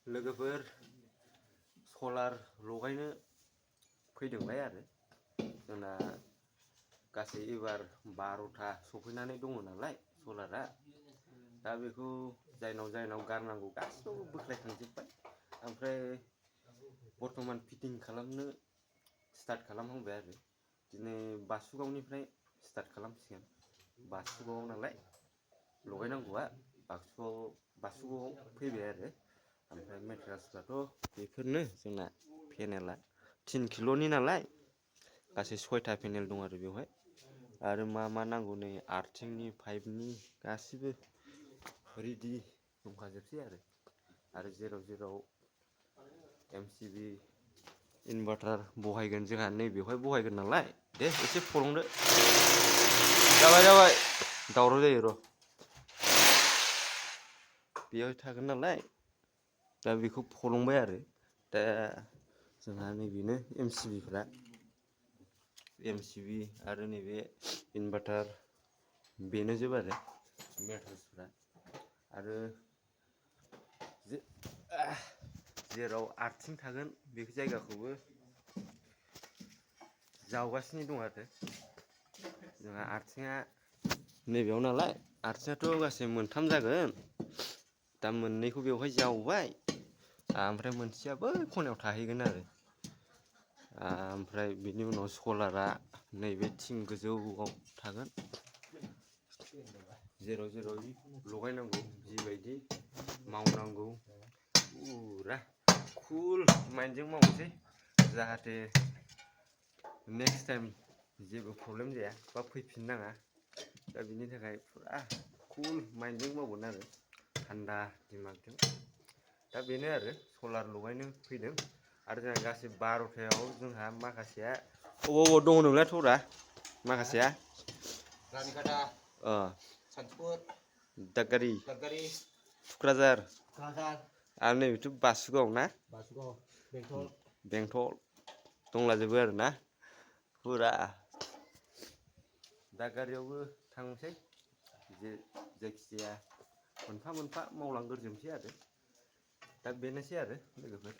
लोगोफोर सलार लगायनो फैदोंलाय आरो जोंना गासै एबार 12टा सफैनानै दङ नालाय सलारा दा बेखौ जायनाव गारनांगौ गासिबो बोख्लायखांजोब्बाय ओमफ्राय बर्तमान फिटिं खालामनो स्टार्ट खालामहांबाय आरो दिनै बासुगावनिफ्राय स्टार्ट खालामसिगोन बासुगाव नालाय लगायनांगौआ बासुगावआव फैबाय आरो ओमफ्राय मेटेरियेल्सफ्राथ' बेफोरनो जोंना पेनेला 3 किल'नि नालाय गासै 6टा पेनेल दं आरो बेवहाय आरो मा नांगौ नै आर्थिंनि पाइपनि गासिबो रेडि दंखाजोबसै आरो जेराव MCB इनभार्टार बहायगोन जोंहा नैबेवहाय बहायगोन नालाय दे एसे फलंदो जाबाय दावराव जायो र' बेयाव थागोन नालाय दा बेखौ फलंबाय आरो दा जोंहा नैबेनो MCB आरो नैबे इनभार्टार बेनो जोब आरो मेटेरियेल्सफ्रा आरो जेराव आर्थिं थागोन बे जायगाखौबो जावगासिनो दं आरो जोंहा आर्थिंआ नैबेयाव नालाय आर्थिंआथ' गासै मोनथाम जागोन दा मोननैखौ बेवहाय जावबाय ओमफ्राय मोनसेया बै खनायाव थाहैगोन आरो ओमफ्राय बिनि उनाव सलारा नैबे थिं गोजौआव थागोन जेराव लगायनांगौ जिबायदि मावनांगौ फुरा कुल माइन्डजों मावनोसै जाहाथे नेक्स्ट टाइम जेबो प्रब्लेम जाया बा फैफिननाङा दा बिनि थाखाय फुरा कुल माइन्डजों मावगोन आरो थान्दा दिमागजों दा बेनो आरो सलार लगायनो फैदों आरो जोंहा गासै 12टायाव जोंहा माखासेया अबाव दङ नोंलाय थरा माखासेया रानिखाथा सान्थिफुर दादगारि थुक्राझार आरो नैबेथ' बासुगाव ना बेंटल दंलाजोबो आरो ना फुरा दादगारियावबो थांसै जायखिजाया मोनफा मावलांग्रोजोबसै आरो दा बेनोसै आरो लोगोफोर